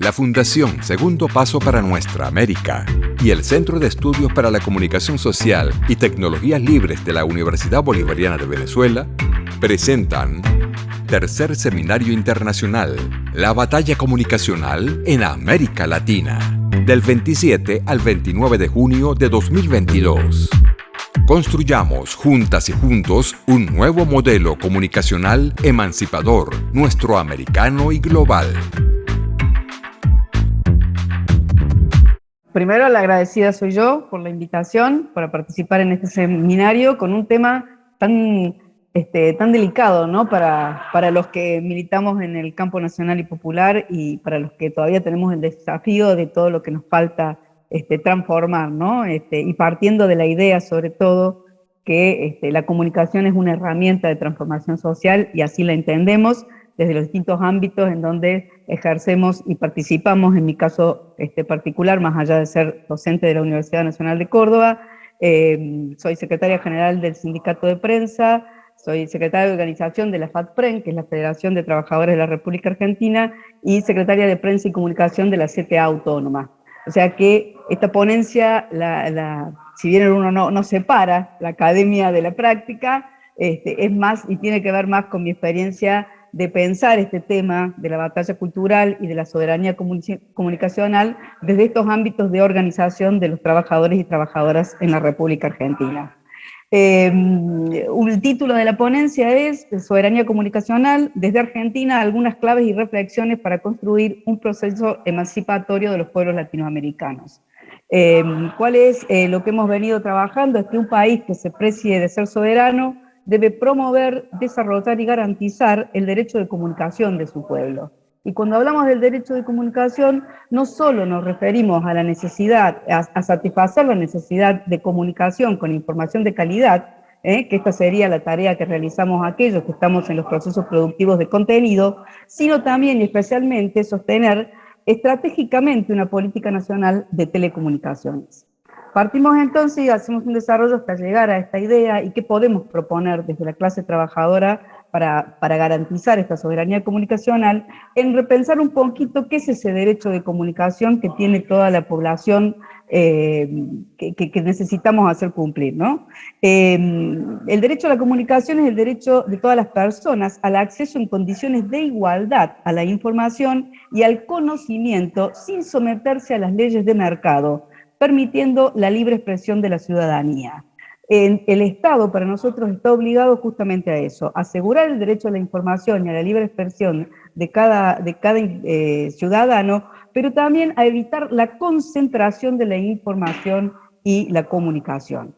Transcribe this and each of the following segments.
la Fundación Segundo Paso para Nuestra América y el Centro de Estudios para la Comunicación Social y Tecnologías Libres de la Universidad Bolivariana de Venezuela presentan Tercer Seminario Internacional, la batalla comunicacional en América Latina, del 27 al 29 de junio de 2022. Construyamos juntas y juntos un nuevo modelo comunicacional emancipador, nuestro americano y global. Primero, la agradecida soy yo por la invitación para participar en este seminario con un tema tan delicado, ¿no? Para los que militamos en el campo nacional y popular y para los que todavía tenemos el desafío de todo lo que nos falta transformar, ¿no? Y partiendo de la idea, sobre todo, que la comunicación es una herramienta de transformación social y así la entendemos desde los distintos ámbitos en donde ejercemos y participamos, en mi caso particular, más allá de ser docente de la Universidad Nacional de Córdoba, soy secretaria general del Sindicato de Prensa, soy secretaria de organización de la FATPREN, que es la Federación de Trabajadores de la República Argentina, y secretaria de Prensa y Comunicación de la CTA Autónoma. O sea que esta ponencia, si bien uno no separa la academia de la práctica, es más y tiene que ver más con mi experiencia de pensar este tema de la batalla cultural y de la soberanía comunicacional desde estos ámbitos de organización de los trabajadores y trabajadoras en la República Argentina. El título de la ponencia es Soberanía comunicacional, desde Argentina, algunas claves y reflexiones para construir un proceso emancipatorio de los pueblos latinoamericanos. ¿Cuál es lo que hemos venido trabajando? Es que un país que se precie de ser soberano debe promover, desarrollar y garantizar el derecho de comunicación de su pueblo. Y cuando hablamos del derecho de comunicación, no solo nos referimos a la necesidad, a satisfacer la necesidad de comunicación con información de calidad, que esta sería la tarea que realizamos aquellos que estamos en los procesos productivos de contenido, sino también y especialmente sostener estratégicamente una política nacional de telecomunicaciones. Partimos entonces y hacemos un desarrollo hasta llegar a esta idea y qué podemos proponer desde la clase trabajadora para garantizar esta soberanía comunicacional, en repensar un poquito qué es ese derecho de comunicación que tiene toda la población que necesitamos hacer cumplir, ¿no? El derecho a la comunicación es el derecho de todas las personas al acceso en condiciones de igualdad a la información y al conocimiento sin someterse a las leyes de mercado, permitiendo la libre expresión de la ciudadanía. El Estado para nosotros está obligado justamente a eso, asegurar el derecho a la información y a la libre expresión de cada ciudadano, pero también a evitar la concentración de la información y la comunicación.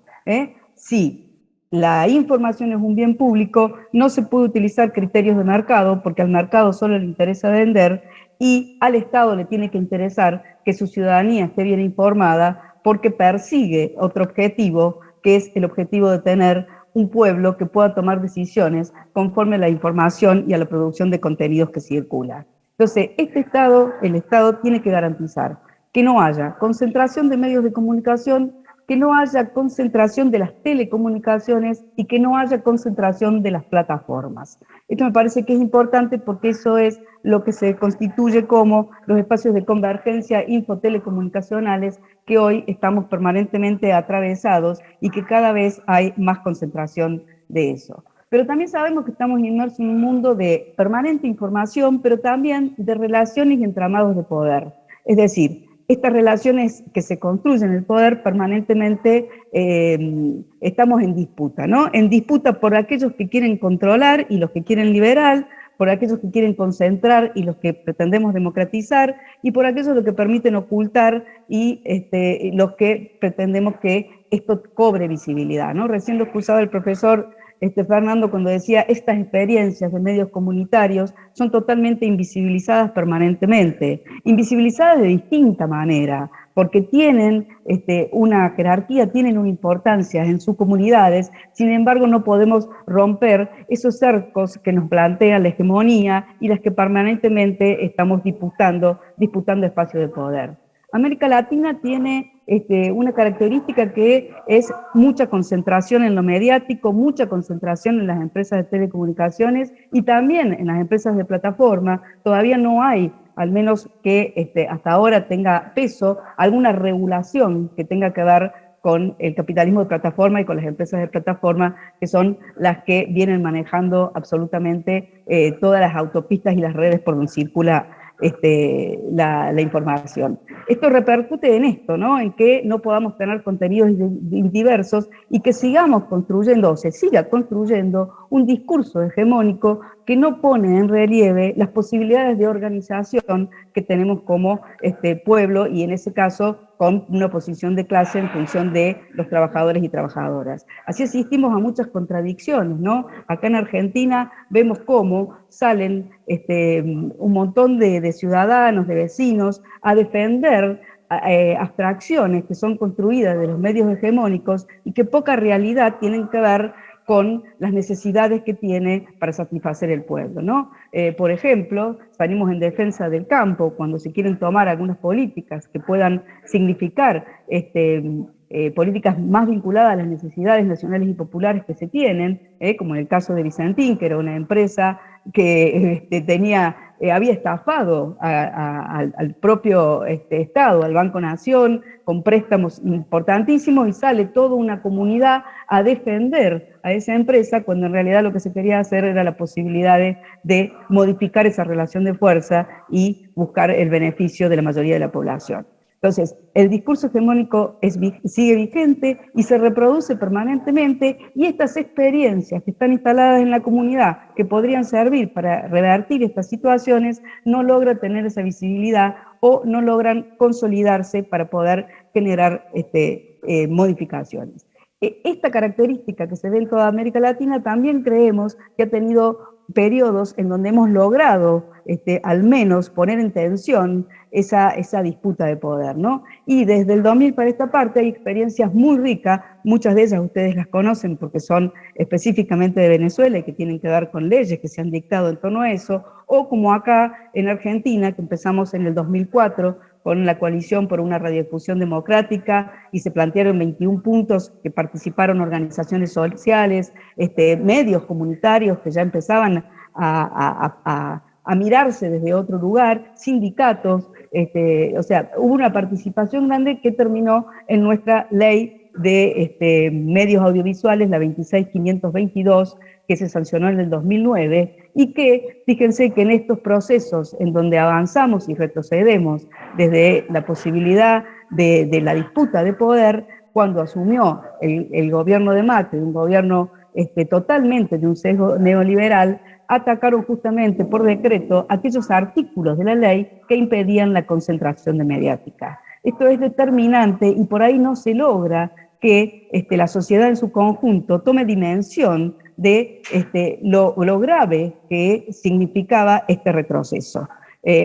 Si la información es un bien público, no se puede utilizar criterios de mercado, porque al mercado solo le interesa vender, y al Estado le tiene que interesar que su ciudadanía esté bien informada, porque persigue otro objetivo, que es el objetivo de tener un pueblo que pueda tomar decisiones conforme a la información y a la producción de contenidos que circula. Entonces, el Estado tiene que garantizar que no haya concentración de medios de comunicación, que no haya concentración de las telecomunicaciones y que no haya concentración de las plataformas. Esto me parece que es importante porque eso es lo que se constituye como los espacios de convergencia infotelecomunicacionales que hoy estamos permanentemente atravesados y que cada vez hay más concentración de eso. Pero también sabemos que estamos inmersos en un mundo de permanente información, pero también de relaciones y entramados de poder. Es decir, estas relaciones que se construyen en el poder permanentemente estamos en disputa, ¿no? En disputa por aquellos que quieren controlar y los que quieren liberar, por aquellos que quieren concentrar y los que pretendemos democratizar, y por aquellos los que permiten ocultar y los que pretendemos que esto cobre visibilidad, ¿no? Recién lo excusaba el profesor Fernando cuando decía estas experiencias de medios comunitarios son totalmente invisibilizadas permanentemente, invisibilizadas de distinta manera, porque tienen una jerarquía, tienen una importancia en sus comunidades, sin embargo no podemos romper esos cercos que nos plantea la hegemonía y las que permanentemente estamos disputando espacios de poder. América Latina tiene una característica que es mucha concentración en lo mediático, mucha concentración en las empresas de telecomunicaciones y también en las empresas de plataforma. Todavía no hay al menos que hasta ahora tenga peso, alguna regulación que tenga que ver con el capitalismo de plataforma y con las empresas de plataforma, que son las que vienen manejando absolutamente todas las autopistas y las redes por donde circula la información. Esto repercute en esto, ¿no? En que no podamos tener contenidos diversos y que sigamos construyendo, o se siga construyendo, un discurso hegemónico que no pone en relieve las posibilidades de organización que tenemos como pueblo, y en ese caso con una posición de clase en función de los trabajadores y trabajadoras. Así asistimos a muchas contradicciones, ¿no? Acá en Argentina vemos cómo salen un montón de ciudadanos, de vecinos, a defender abstracciones que son construidas de los medios hegemónicos y que poca realidad tienen que ver con las necesidades que tiene para satisfacer el pueblo, ¿no? Por ejemplo, salimos en defensa del campo cuando se quieren tomar algunas políticas que puedan significar políticas más vinculadas a las necesidades nacionales y populares que se tienen, como en el caso de Vicentín, que era una empresa que había estafado al propio Estado, al Banco Nación, con préstamos importantísimos, y sale toda una comunidad a defender a esa empresa, cuando en realidad lo que se quería hacer era la posibilidad de modificar esa relación de fuerza y buscar el beneficio de la mayoría de la población. Entonces, el discurso hegemónico sigue vigente y se reproduce permanentemente, y estas experiencias que están instaladas en la comunidad, que podrían servir para revertir estas situaciones, no logran tener esa visibilidad o no logran consolidarse para poder generar modificaciones. Esta característica que se ve en toda América Latina también creemos que ha tenido periodos en donde hemos logrado al menos poner en tensión esa disputa de poder, ¿no? Y desde el 2000 para esta parte hay experiencias muy ricas, muchas de ellas ustedes las conocen porque son específicamente de Venezuela y que tienen que ver con leyes que se han dictado en torno a eso, o como acá en Argentina, que empezamos en el 2004 con la Coalición por una Radiodifusión Democrática, y se plantearon 21 puntos que participaron organizaciones sociales, medios comunitarios que ya empezaban a mirarse desde otro lugar, sindicatos, o sea, hubo una participación grande que terminó en nuestra ley de medios audiovisuales, la 26522, que se sancionó en el 2009, y que, fíjense que en estos procesos en donde avanzamos y retrocedemos desde la posibilidad de la disputa de poder, cuando asumió el gobierno de Macri, un gobierno totalmente de un sesgo neoliberal, atacaron justamente por decreto aquellos artículos de la ley que impedían la concentración de mediática. Esto es determinante y por ahí no se logra que la sociedad en su conjunto tome dimensión de lo grave que significaba este retroceso.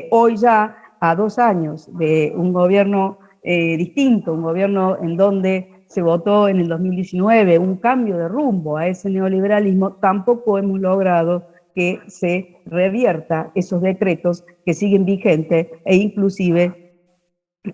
Hoy ya, a 2 años de un gobierno distinto, un gobierno en donde se votó en el 2019 un cambio de rumbo a ese neoliberalismo, tampoco hemos logrado que se revierta esos decretos que siguen vigentes e inclusive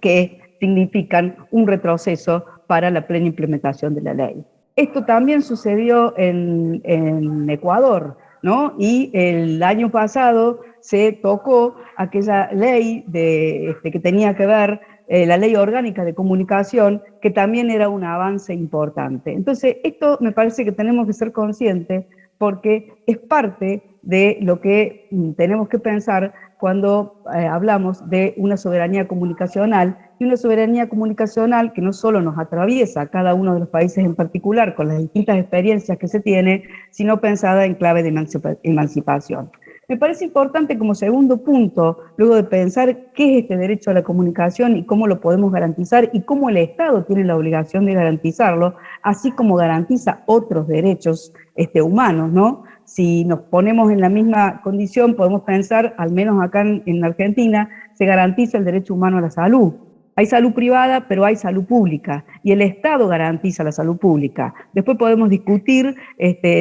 que significan un retroceso para la plena implementación de la ley. Esto también sucedió en Ecuador, ¿no? Y el año pasado se tocó aquella ley que tenía que ver, la ley orgánica de comunicación, que también era un avance importante. Entonces, esto me parece que tenemos que ser conscientes, porque es parte de lo que tenemos que pensar cuando hablamos de una soberanía comunicacional, y una soberanía comunicacional que no solo nos atraviesa a cada uno de los países en particular con las distintas experiencias que se tiene, sino pensada en clave de emancipación. Me parece importante como segundo punto, luego de pensar qué es este derecho a la comunicación y cómo lo podemos garantizar y cómo el Estado tiene la obligación de garantizarlo, así como garantiza otros derechos humanos, ¿no? Si nos ponemos en la misma condición, podemos pensar, al menos acá en Argentina, se garantiza el derecho humano a la salud. Hay salud privada, pero hay salud pública, y el Estado garantiza la salud pública. Después podemos discutir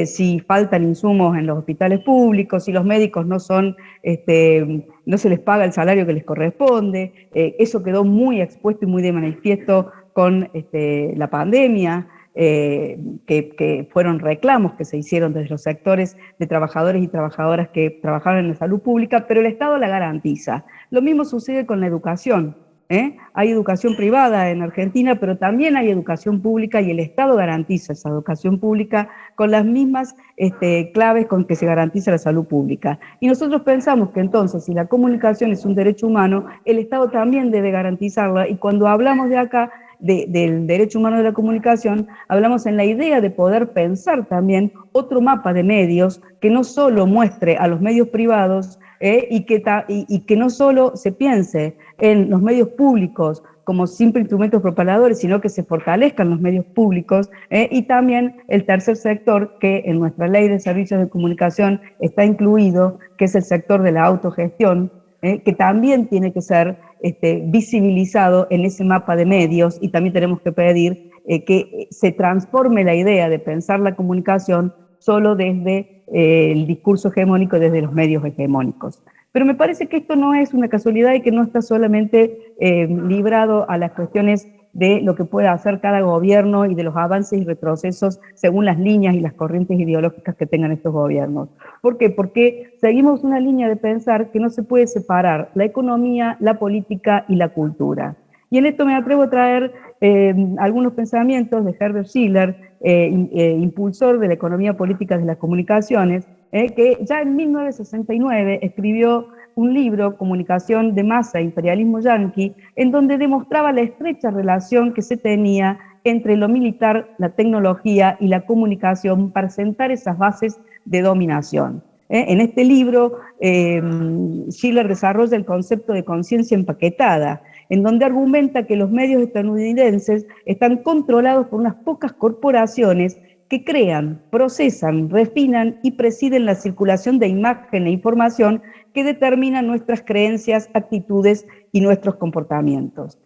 si faltan insumos en los hospitales públicos, si los médicos no se les paga el salario que les corresponde. Eso quedó muy expuesto y muy de manifiesto con la pandemia. que fueron reclamos que se hicieron desde los sectores de trabajadores y trabajadoras que trabajaron en la salud pública, pero el Estado la garantiza. Lo mismo sucede con la educación. Hay educación privada en Argentina, pero también hay educación pública y el Estado garantiza esa educación pública con las mismas claves con que se garantiza la salud pública. Y nosotros pensamos que entonces, si la comunicación es un derecho humano, el Estado también debe garantizarla, y cuando hablamos de acá, del derecho humano de la comunicación, hablamos en la idea de poder pensar también otro mapa de medios que no solo muestre a los medios privados y que no solo se piense en los medios públicos como simples instrumentos propagadores, sino que se fortalezcan los medios públicos y también el tercer sector que en nuestra ley de servicios de comunicación está incluido, que es el sector de la autogestión, que también tiene que ser visibilizado en ese mapa de medios, y también tenemos que pedir que se transforme la idea de pensar la comunicación solo desde el discurso hegemónico, desde los medios hegemónicos. Pero me parece que esto no es una casualidad y que no está solamente librado a las cuestiones de lo que pueda hacer cada gobierno y de los avances y retrocesos según las líneas y las corrientes ideológicas que tengan estos gobiernos. ¿Por qué? Porque seguimos una línea de pensar que no se puede separar la economía, la política y la cultura. Y en esto me atrevo a traer algunos pensamientos de Herbert Schiller, impulsor de la economía política de las comunicaciones, que ya en 1969 escribió un libro, Comunicación de Masa, Imperialismo Yanqui, en donde demostraba la estrecha relación que se tenía entre lo militar, la tecnología y la comunicación para sentar esas bases de dominación. En este libro, Schiller desarrolla el concepto de conciencia empaquetada, en donde argumenta que los medios estadounidenses están controlados por unas pocas corporaciones que crean, procesan, refinan y presiden la circulación de imagen e información que determinan nuestras creencias, actitudes y nuestros comportamientos.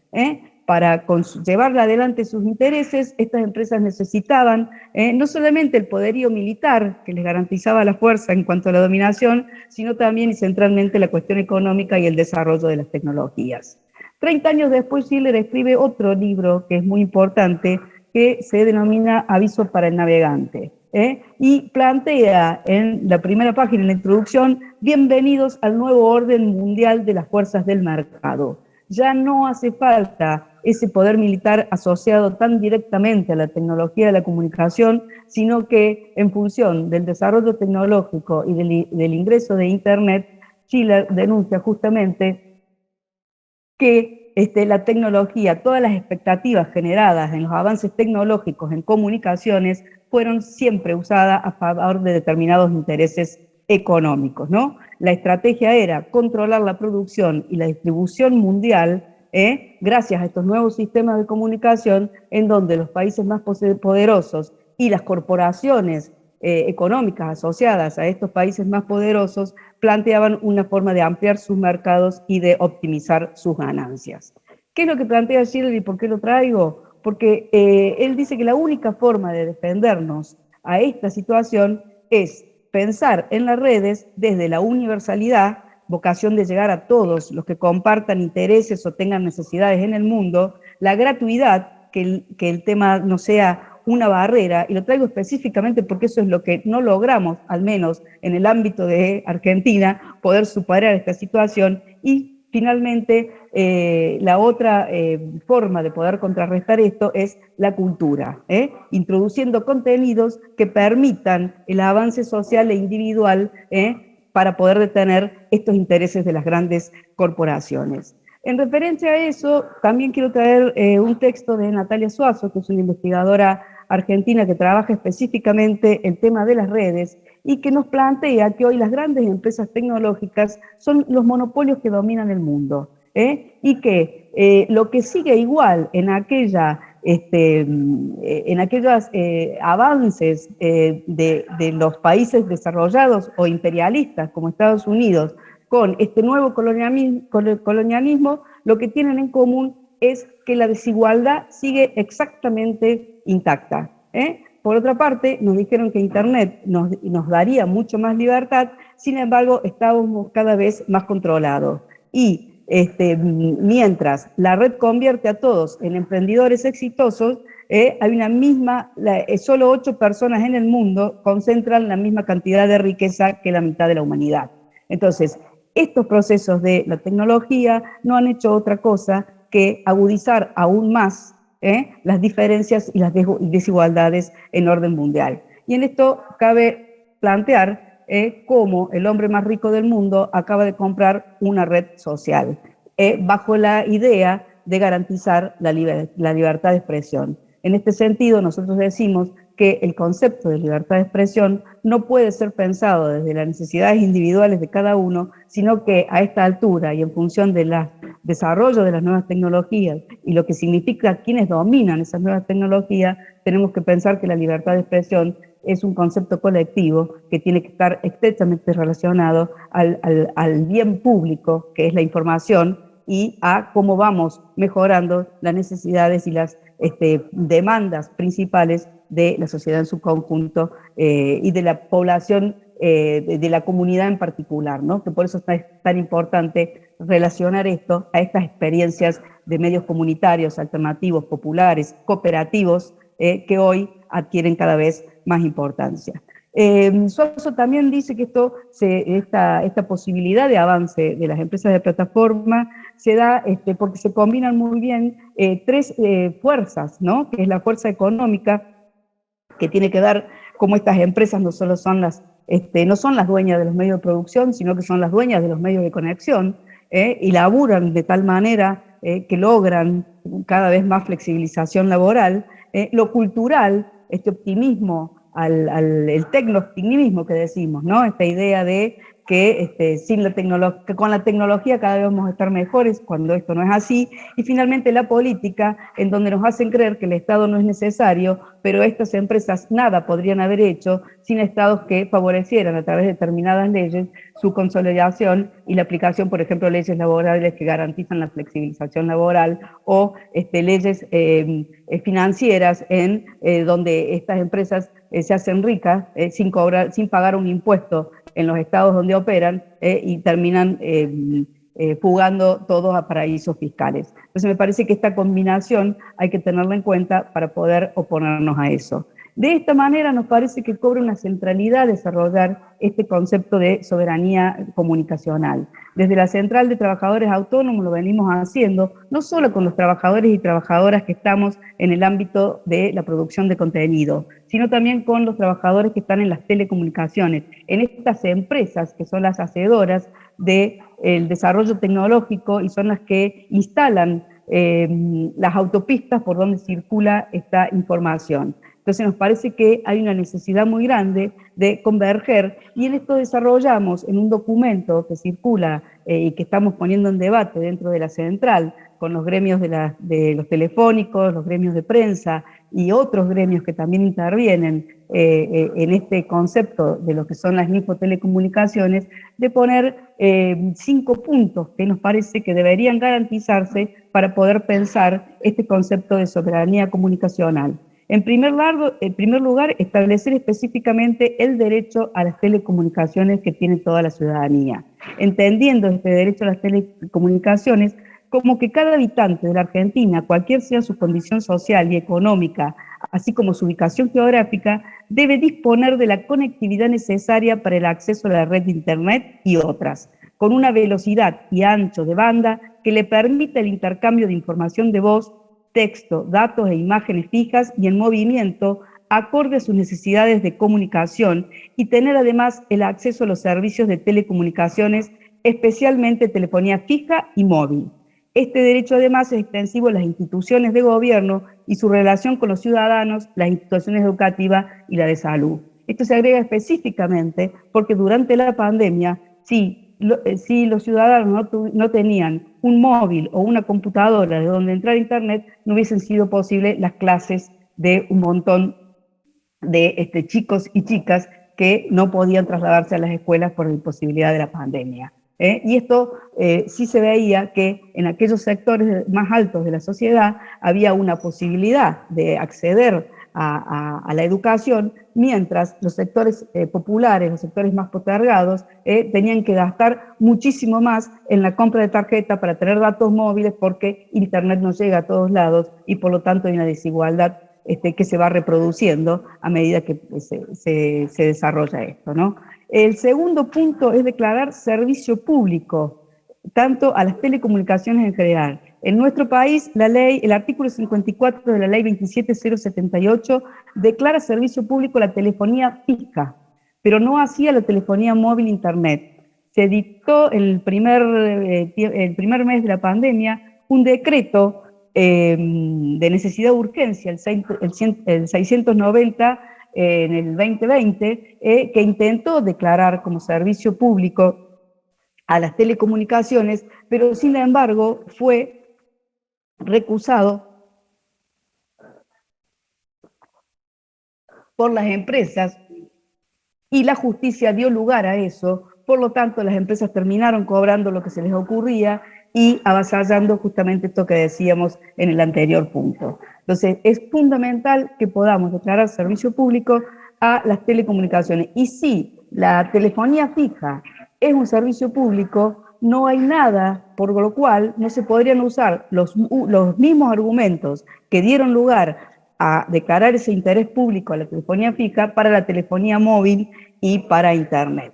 Para llevar adelante sus intereses, estas empresas necesitaban no solamente el poderío militar que les garantizaba la fuerza en cuanto a la dominación, sino también y centralmente la cuestión económica y el desarrollo de las tecnologías. 30 años después, Schiller escribe otro libro que es muy importante, que se denomina Aviso para el navegante, y plantea en la primera página, en la introducción, bienvenidos al nuevo orden mundial de las fuerzas del mercado. Ya no hace falta ese poder militar asociado tan directamente a la tecnología de la comunicación, sino que en función del desarrollo tecnológico y del ingreso de Internet, Schiller denuncia justamente que la tecnología, todas las expectativas generadas en los avances tecnológicos en comunicaciones fueron siempre usadas a favor de determinados intereses económicos, ¿no? La estrategia era controlar la producción y la distribución mundial gracias a estos nuevos sistemas de comunicación, en donde los países más poderosos y las corporaciones económicas asociadas a estos países más poderosos planteaban una forma de ampliar sus mercados y de optimizar sus ganancias. ¿Qué es lo que plantea Schiller y por qué lo traigo? Porque él dice que la única forma de defendernos a esta situación es pensar en las redes desde la universalidad, vocación de llegar a todos los que compartan intereses o tengan necesidades en el mundo, la gratuidad, que el tema no sea una barrera, y lo traigo específicamente porque eso es lo que no logramos, al menos en el ámbito de Argentina, poder superar esta situación. Y finalmente, la otra forma de poder contrarrestar esto es la cultura, introduciendo contenidos que permitan el avance social e individual para poder detener estos intereses de las grandes corporaciones. En referencia a eso, también quiero traer un texto de Natalia Suazo, que es una investigadora argentina que trabaja específicamente el tema de las redes y que nos plantea que hoy las grandes empresas tecnológicas son los monopolios que dominan el mundo, y que lo que sigue igual en aquellos avances de los países desarrollados o imperialistas como Estados Unidos con este nuevo colonialismo, lo que tienen en común es que la desigualdad sigue exactamente intacta. Por otra parte, nos dijeron que Internet nos daría mucho más libertad, sin embargo, estábamos cada vez más controlados. Y mientras la red convierte a todos en emprendedores exitosos, hay una misma, solo 8 personas en el mundo concentran la misma cantidad de riqueza que la mitad de la humanidad. Entonces, estos procesos de la tecnología no han hecho otra cosa que agudizar aún más las diferencias y las desigualdades en orden mundial. Y en esto cabe plantear cómo el hombre más rico del mundo acaba de comprar una red social, bajo la idea de garantizar la libertad de expresión. En este sentido, nosotros decimos que el concepto de libertad de expresión no puede ser pensado desde las necesidades individuales de cada uno, sino que a esta altura y en función del desarrollo de las nuevas tecnologías y lo que significa quienes dominan esas nuevas tecnologías, tenemos que pensar que la libertad de expresión es un concepto colectivo que tiene que estar estrechamente relacionado al bien público, que es la información, y a cómo vamos mejorando las necesidades y las demandas principales de la sociedad en su conjunto y de la población, de la comunidad en particular, ¿no? Que por eso es tan importante relacionar esto a estas experiencias de medios comunitarios, alternativos, populares, cooperativos, que hoy adquieren cada vez más importancia. Suazo también dice que esta posibilidad de avance de las empresas de plataforma se da porque se combinan muy bien 3 fuerzas, ¿no? Que es la fuerza económica, que tiene que ver cómo estas empresas no solo son no son las dueñas de los medios de producción, sino que son las dueñas de los medios de conexión, y laburan de tal manera que logran cada vez más flexibilización laboral. Lo cultural, este optimismo, el tecno-optimismo que decimos, ¿no? Esta idea de que, que con la tecnología cada vez vamos a estar mejores, cuando esto no es así. Y finalmente la política, en donde nos hacen creer que el Estado no es necesario, pero estas empresas nada podrían haber hecho sin estados que favorecieran a través de determinadas leyes su consolidación y la aplicación, por ejemplo, leyes laborales que garantizan la flexibilización laboral, o leyes financieras donde estas empresas se hacen ricas sin pagar un impuesto en los estados donde operan y terminan fugando todos a paraísos fiscales. Entonces me parece que esta combinación hay que tenerla en cuenta para poder oponernos a eso. De esta manera nos parece que cobra una centralidad desarrollar este concepto de soberanía comunicacional. Desde la Central de Trabajadores Autónomos lo venimos haciendo, no solo con los trabajadores y trabajadoras que estamos en el ámbito de la producción de contenido, sino también con los trabajadores que están en las telecomunicaciones, en estas empresas que son las hacedoras del desarrollo tecnológico y son las que instalan las autopistas por donde circula esta información. Entonces nos parece que hay una necesidad muy grande de converger, y en esto desarrollamos en un documento que circula y que estamos poniendo en debate dentro de la Central con los gremios de los telefónicos, los gremios de prensa y otros gremios que también intervienen en este concepto de lo que son las infotelecomunicaciones, de poner 5 puntos que nos parece que deberían garantizarse para poder pensar este concepto de soberanía comunicacional. En primer lugar, establecer específicamente el derecho a las telecomunicaciones que tiene toda la ciudadanía, entendiendo este derecho a las telecomunicaciones como que cada habitante de la Argentina, cualquier sea su condición social y económica, así como su ubicación geográfica, debe disponer de la conectividad necesaria para el acceso a la red de Internet y otras, con una velocidad y ancho de banda que le permita el intercambio de información de voz, texto, datos e imágenes fijas y en movimiento, acorde a sus necesidades de comunicación, y tener además el acceso a los servicios de telecomunicaciones, especialmente telefonía fija y móvil. Este derecho además es extensivo a las instituciones de gobierno y su relación con los ciudadanos, las instituciones educativas y la de salud. Esto se agrega específicamente porque durante la pandemia, si los ciudadanos no tenían un móvil o una computadora de donde entrar a Internet, no hubiesen sido posibles las clases de un montón de chicos y chicas que no podían trasladarse a las escuelas por la imposibilidad de la pandemia. Y esto sí se veía que en aquellos sectores más altos de la sociedad había una posibilidad de acceder a la educación, mientras los sectores populares, los sectores más postergados, tenían que gastar muchísimo más en la compra de tarjeta para tener datos móviles, porque Internet no llega a todos lados y por lo tanto hay una desigualdad que se va reproduciendo a medida que se desarrolla esto, ¿no? El segundo punto es declarar servicio público, tanto a las telecomunicaciones en general. En nuestro país, el artículo 54 de la ley 27078 declara servicio público la telefonía fija, pero no hacía la telefonía móvil internet. Se dictó el primer mes de la pandemia un decreto de necesidad de urgencia, el 690 en el 2020, que intentó declarar como servicio público a las telecomunicaciones, pero sin embargo fue recusado por las empresas y la justicia dio lugar a eso. Por lo tanto, las empresas terminaron cobrando lo que se les ocurría y avasallando justamente esto que decíamos en el anterior punto. Entonces, es fundamental que podamos declarar servicio público a las telecomunicaciones. Y si la telefonía fija es un servicio público, no hay nada por lo cual no se podrían usar los mismos argumentos que dieron lugar a declarar ese interés público a la telefonía fija para la telefonía móvil y para Internet.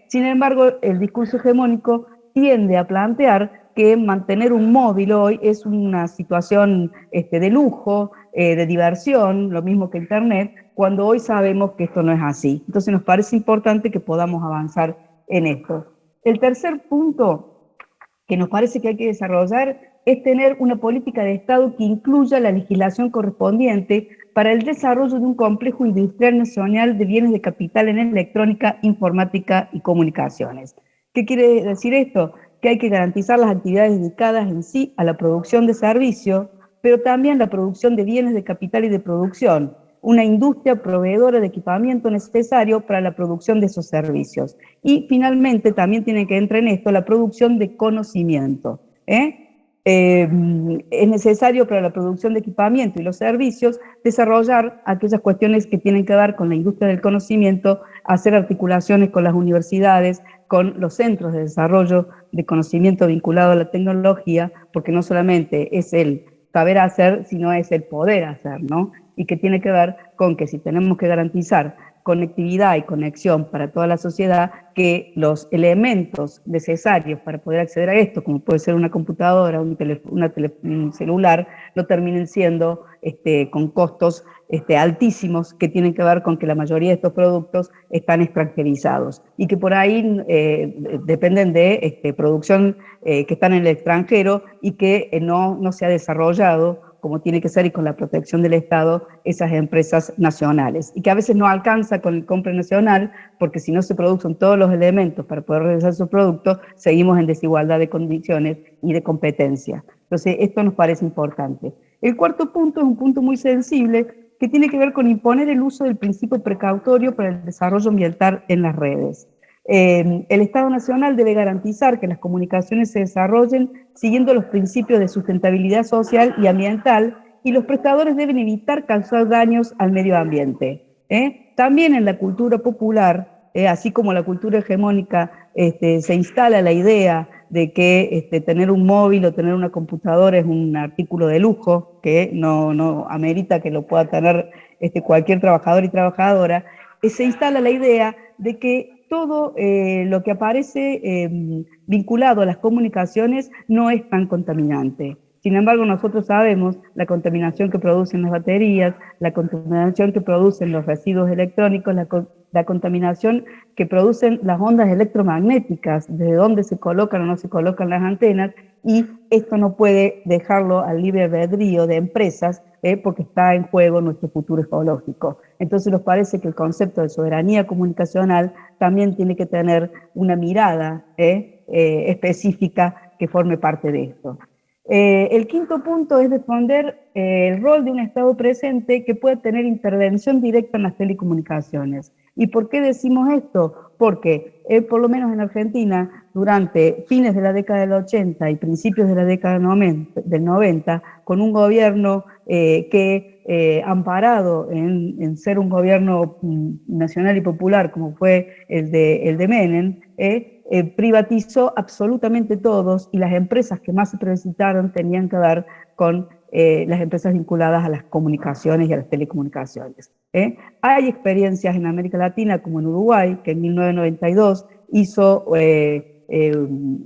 Sin embargo, el discurso hegemónico tiende a plantear que mantener un móvil hoy es una situación de lujo, de diversión, lo mismo que Internet, cuando hoy sabemos que esto no es así. Entonces nos parece importante que podamos avanzar en esto. El tercer punto que nos parece que hay que desarrollar es tener una política de Estado que incluya la legislación correspondiente para el desarrollo de un complejo industrial nacional de bienes de capital en electrónica, informática y comunicaciones. ¿Qué quiere decir esto? Que hay que garantizar las actividades dedicadas en sí a la producción de servicios, pero también la producción de bienes de capital y de producción, una industria proveedora de equipamiento necesario para la producción de esos servicios. Y finalmente también tiene que entrar en esto la producción de conocimiento. Es necesario para la producción de equipamiento y los servicios desarrollar aquellas cuestiones que tienen que ver con la industria del conocimiento, hacer articulaciones con las universidades, con los centros de desarrollo de conocimiento vinculado a la tecnología, porque no solamente es el saber hacer, sino es el poder hacer, ¿no? Y que tiene que ver con que si tenemos que garantizar conectividad y conexión para toda la sociedad, que los elementos necesarios para poder acceder a esto, como puede ser una computadora, un celular, no terminen siendo con costos altísimos que tienen que ver con que la mayoría de estos productos están extranjerizados y que por ahí dependen de producción que están en el extranjero y que no se ha desarrollado como tiene que ser y con la protección del Estado, esas empresas nacionales. Y que a veces no alcanza con el compra nacional, porque si no se producen todos los elementos para poder realizar sus productos, seguimos en desigualdad de condiciones y de competencia. Entonces, esto nos parece importante. El cuarto punto es un punto muy sensible que tiene que ver con imponer el uso del principio precautorio para el desarrollo ambiental en las redes. El Estado Nacional debe garantizar que las comunicaciones se desarrollen siguiendo los principios de sustentabilidad social y ambiental y los prestadores deben evitar causar daños al medio ambiente. También en la cultura popular, así como la cultura hegemónica, se instala la idea de que tener un móvil o tener una computadora es un artículo de lujo, que no amerita que lo pueda tener cualquier trabajador y trabajadora. Se instala la idea de que todo lo que aparece vinculado a las comunicaciones no es tan contaminante. Sin embargo, nosotros sabemos la contaminación que producen las baterías, la contaminación que producen los residuos electrónicos, la contaminación que producen las ondas electromagnéticas, desde dónde se colocan o no se colocan las antenas, y esto no puede dejarlo al libre albedrío de empresas, porque está en juego nuestro futuro ecológico. Entonces nos parece que el concepto de soberanía comunicacional también tiene que tener una mirada específica que forme parte de esto. El quinto punto es defender el rol de un Estado presente que pueda tener intervención directa en las telecomunicaciones. ¿Y por qué decimos esto? Porque, por lo menos en Argentina, durante fines de la década del 80 y principios de la década del 90, con un gobierno que, amparado en ser un gobierno nacional y popular, como fue el de Menem, privatizó absolutamente todos y las empresas que más se precisaron tenían que ver con las empresas vinculadas a las comunicaciones y a las telecomunicaciones. Hay experiencias en América Latina, como en Uruguay, que en 1992 hizo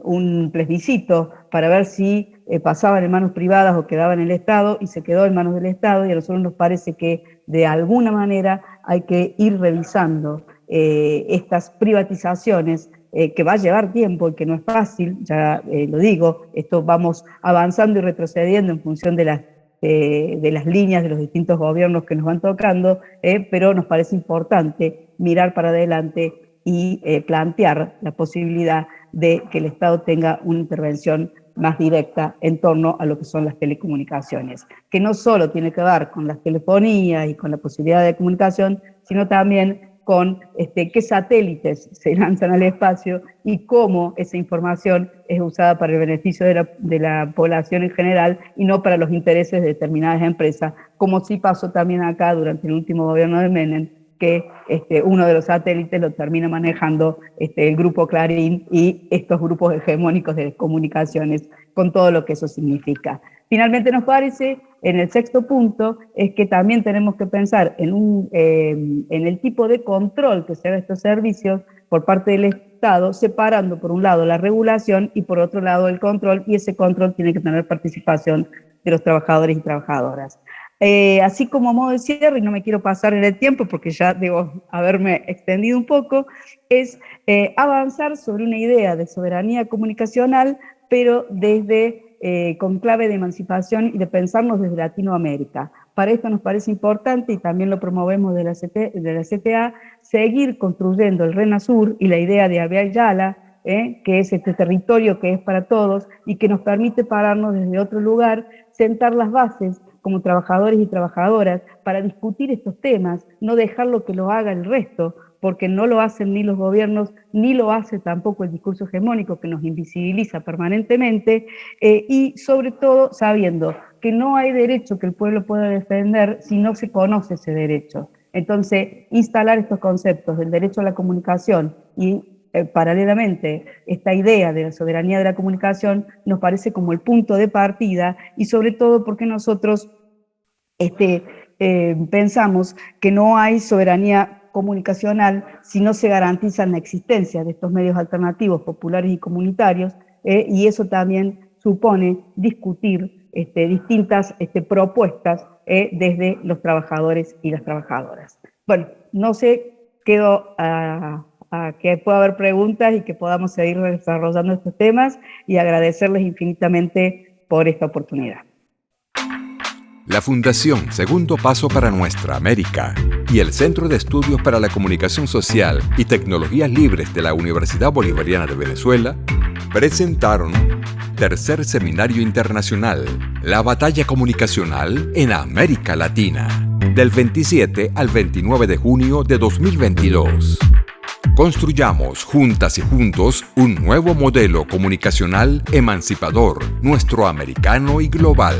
un plebiscito para ver si pasaban en manos privadas o quedaban en el Estado, y se quedó en manos del Estado, y a nosotros nos parece que de alguna manera hay que ir revisando estas privatizaciones, que va a llevar tiempo y que no es fácil, ya lo digo, esto vamos avanzando y retrocediendo en función de las líneas de los distintos gobiernos que nos van tocando, pero nos parece importante mirar para adelante y plantear la posibilidad de que el Estado tenga una intervención más directa en torno a lo que son las telecomunicaciones, que no solo tiene que ver con las telefonías y con la posibilidad de comunicación, sino también con qué satélites se lanzan al espacio y cómo esa información es usada para el beneficio de la población en general y no para los intereses de determinadas empresas, como sí pasó también acá durante el último gobierno de Menem, que uno de los satélites lo termina manejando el Grupo Clarín y estos grupos hegemónicos de comunicaciones, con todo lo que eso significa. Finalmente nos parece, en el sexto punto, es que también tenemos que pensar en el tipo de control que se haga de estos servicios por parte del Estado, separando por un lado la regulación y por otro lado el control, y ese control tiene que tener participación de los trabajadores y trabajadoras. Así como a modo de cierre, y no me quiero pasar en el tiempo porque ya debo haberme extendido un poco, es avanzar sobre una idea de soberanía comunicacional, pero desde con clave de emancipación y de pensarnos desde Latinoamérica. Para esto nos parece importante, y también lo promovemos de la CTA, seguir construyendo el RENASUR y la idea de Abya Yala, que es este territorio que es para todos y que nos permite pararnos desde otro lugar, sentar las bases como trabajadores y trabajadoras para discutir estos temas, no dejarlo que lo haga el resto, porque no lo hacen ni los gobiernos, ni lo hace tampoco el discurso hegemónico que nos invisibiliza permanentemente, y sobre todo sabiendo que no hay derecho que el pueblo pueda defender si no se conoce ese derecho. Entonces, instalar estos conceptos del derecho a la comunicación y paralelamente esta idea de la soberanía de la comunicación nos parece como el punto de partida, y sobre todo porque nosotros pensamos que no hay soberanía comunicacional si no se garantiza la existencia de estos medios alternativos, populares y comunitarios, y eso también supone discutir distintas propuestas desde los trabajadores y las trabajadoras. Bueno, no sé, quedo a que pueda haber preguntas y que podamos seguir desarrollando estos temas, y agradecerles infinitamente por esta oportunidad. La Fundación Segundo Paso para Nuestra América y el Centro de Estudios para la Comunicación Social y Tecnologías Libres de la Universidad Bolivariana de Venezuela presentaron Tercer Seminario Internacional, la batalla comunicacional en América Latina, del 27 al 29 de junio de 2022. Construyamos juntas y juntos un nuevo modelo comunicacional emancipador, nuestro americano y global.